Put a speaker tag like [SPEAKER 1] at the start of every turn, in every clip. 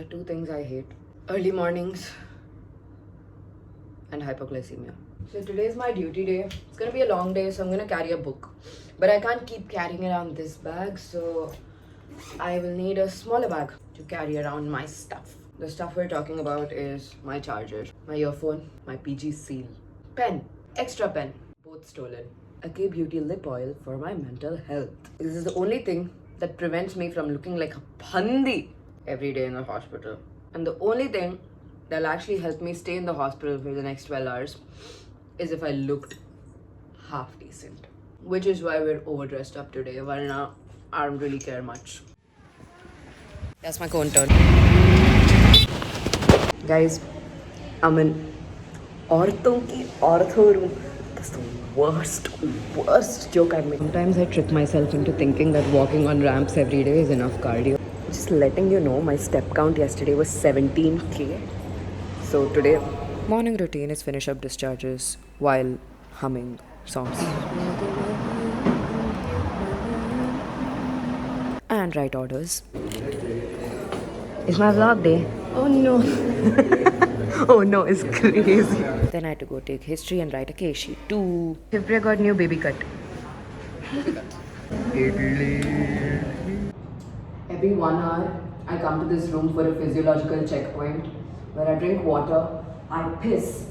[SPEAKER 1] are two things I hate: early mornings and hypoglycemia. So today is my duty day. It's gonna be a long day, so I'm gonna carry a book. But I can't keep carrying around this bag, so I will need a smaller bag to carry around my stuff. The stuff we're talking about is my charger, my earphone, my PG seal, pen, extra pen, both stolen. A K Beauty lip oil for my mental health. This is the only thing that prevents me from looking like a phandi every day in the hospital. And the only thing that'll actually help me stay in the hospital for the next 12 hours is if I looked half decent. Which is why we're overdressed up today. Varna, I don't really care much. That's my cone turn. Guys, I'm in ortho ki ortho room. That's the worst joke I've made. Sometimes I trick myself into thinking that walking on ramps every day is enough cardio. Just letting you know, my step count yesterday was 17k. So today, morning routine is finish up discharges while humming songs. And write orders. It's my vlog day. Oh no. Oh no, it's crazy. Then I had to go take history and write a case sheet too. Shivpriya got new baby cut. Every 1 hour, I come to this room for a physiological checkpoint where I drink water, I piss,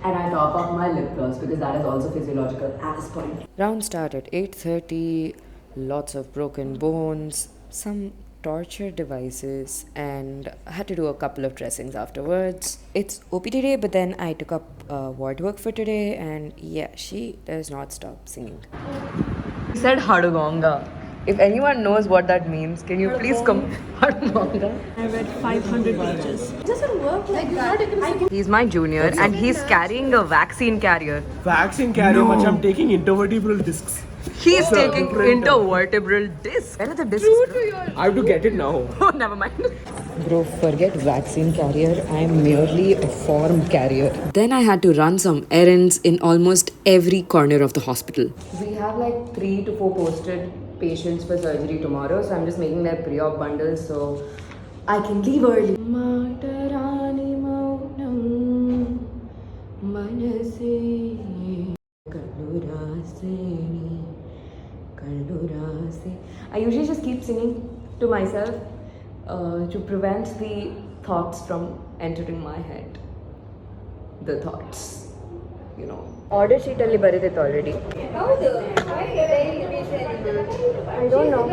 [SPEAKER 1] and I top up my lip gloss because that is also physiological at this point. Round start at 8:30, lots of broken bones, some torture devices, and I had to do a couple of dressings afterwards. It's OPD day, but then I took up ward work for today, and yeah, she does not stop singing. He said Hadugonga. If anyone knows what that means, can you please come? Hadugonga.
[SPEAKER 2] I read 500 pages. It doesn't work like that.
[SPEAKER 1] He's my junior and he's carrying a vaccine carrier.
[SPEAKER 3] Vaccine carrier, but I'm taking intervertebral discs.
[SPEAKER 1] He's taking intervertebral disc. Where are the discs?
[SPEAKER 3] I have to get it now.
[SPEAKER 1] Oh, never mind. Bro, forget vaccine carrier. I'm merely a form carrier. Then I had to run some errands in almost every corner of the hospital. We have like 3 to 4 posted patients for surgery tomorrow, so I'm just making their pre-op bundles so I can leave early. I usually just keep singing to myself to prevent the thoughts from entering my head. The thoughts, you know. Order sheet alli baridite already. I don't know.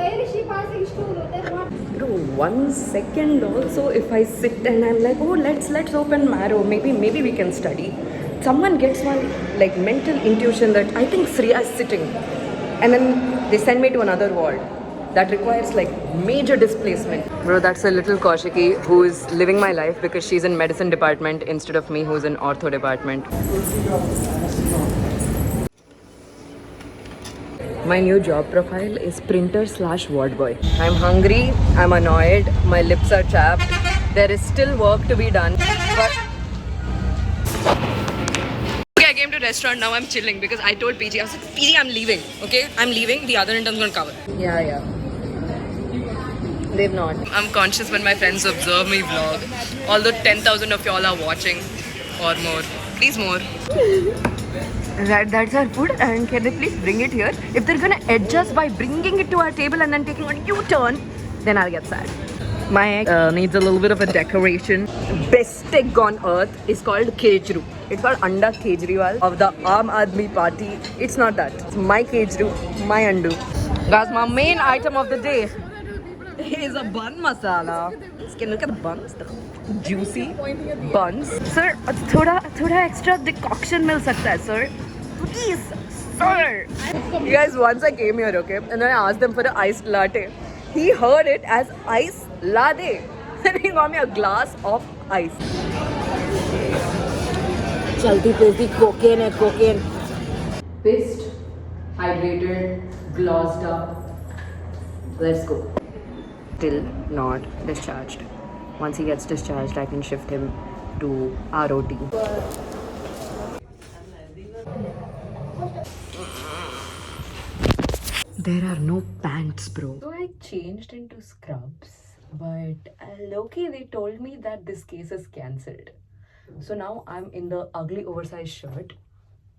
[SPEAKER 1] Bro, 1 second also if I sit and I'm like, oh, let's open marrow. Maybe we can study. Someone gets one like mental intuition that I think Sriya is sitting, and then they send me to another ward that requires like major displacement. Bro, that's a little Kaushiki who is living my life because she's in medicine department instead of me who's in ortho department. My new job profile is printer/ward boy. I'm hungry, I'm annoyed, my lips are chapped. There is still work to be done, but I came to restaurant, now I'm chilling because I told PG, I was like, PG, I'm leaving, okay? I'm leaving, the other intern's gonna cover. Yeah. They've not. I'm conscious when my friends observe me vlog. Although 10,000 of y'all are watching or more. Please more. That's our food, and can they please bring it here? If they're gonna adjust by bringing it to our table and then taking a U-turn, then I'll get sad. My egg needs a little bit of a decoration. Best egg on earth is called Kejru. It's called Anda Kejriwal of the Aam Aadmi Party. It's not that. It's my Kejru, my Andu. Guys, my main item of the day is a bun masala. Can look at the buns, the juicy buns. Sir, thoda extra decoction mil sakta hai, sir. Please, sir. You guys, once I came here, okay, and then I asked them for an iced latte. He heard it as ice latte. And he got me a glass of ice. Chalti pasty cocaine. Pissed, hydrated, glossed up. Let's go. Still not discharged. Once he gets discharged, I can shift him to ROT. There are no pants, bro. So I changed into scrubs But low-key, they told me that this case is cancelled. So now I'm in the ugly oversized shirt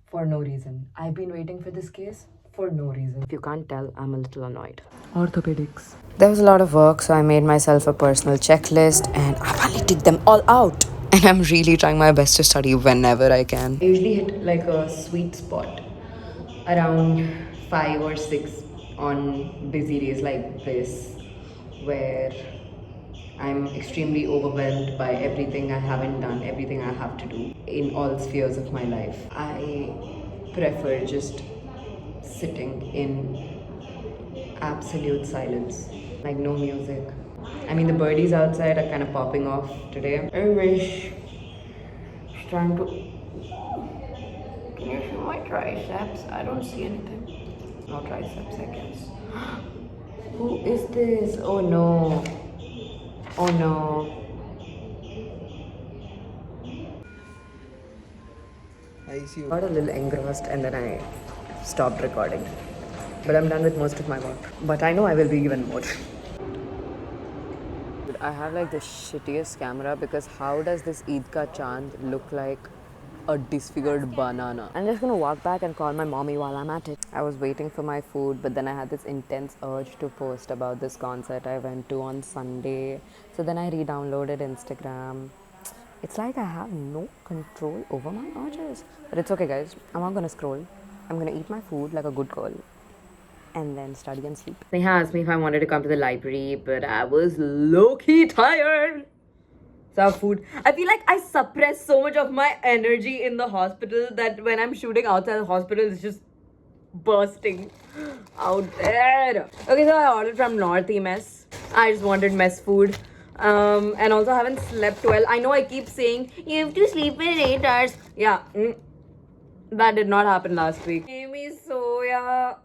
[SPEAKER 1] for no reason. I've been waiting for this case for no reason. If you can't tell, I'm a little annoyed. Orthopedics. There was a lot of work, so I made myself a personal checklist and I finally ticked them all out. And I'm really trying my best to study whenever I can. I usually hit like a sweet spot around 5 or 6 on busy days like this, where I'm extremely overwhelmed by everything I haven't done, everything I have to do in all spheres of my life. I prefer just sitting in absolute silence, like no music. I mean, the birdies outside are kind of popping off today. I wish it's trying to. Can you see my triceps? I don't see anything. No triceps, I guess. Who is this? Oh no. Oh no. I got a little engrossed and then I stopped recording. But I'm done with most of my work. But I know I will be even more. I have like the shittiest camera because how does this Eid ka chand look like a disfigured banana? I'm just gonna walk back and call my mommy while I'm at it. I was waiting for my food, but then I had this intense urge to post about this concert I went to on Sunday. So then I re-downloaded Instagram. It's like I have no control over my urges. But it's okay, guys. I'm not gonna scroll. I'm gonna eat my food like a good girl and then study and sleep. Neha asked me if I wanted to come to the library, but I was low-key tired. So food. I feel like I suppress so much of my energy in the hospital that when I'm shooting outside the hospital, it's just bursting out there. Okay, so I ordered from North Mess. I just wanted mess food. And also I haven't slept well. I know I keep saying, you have to sleep in 8 hours. Yeah, that did not happen last week. Gave me soya.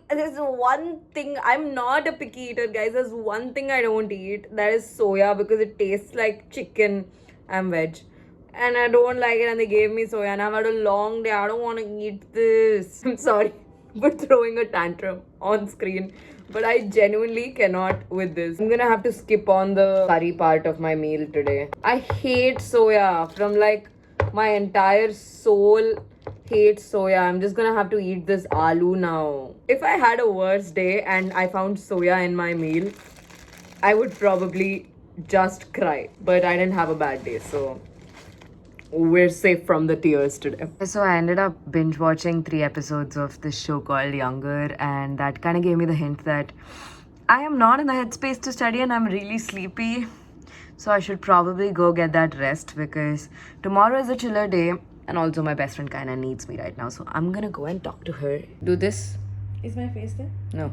[SPEAKER 1] There's one thing, I'm not a picky eater, guys. There's one thing I don't eat, that is soya, because it tastes like chicken. I'm veg and I don't like it, and they gave me soya and I've had a long day. I don't want to eat this. I'm sorry for throwing a tantrum on screen, but I genuinely cannot with this. I'm gonna have to skip on the curry part of my meal today. I hate soya from like my entire soul. Hate soya. I'm just gonna have to eat this aloo now. If I had a worse day and I found soya in my meal, I would probably just cry. But I didn't have a bad day, so we're safe from the tears today. So I ended up binge watching 3 episodes of this show called Younger, and that kind of gave me the hint that I am not in the headspace to study and I'm really sleepy. So I should probably go get that rest because tomorrow is a chiller day. And also my best friend kind of needs me right now. So I'm gonna go and talk to her. Do this.
[SPEAKER 2] Is my face there?
[SPEAKER 1] No.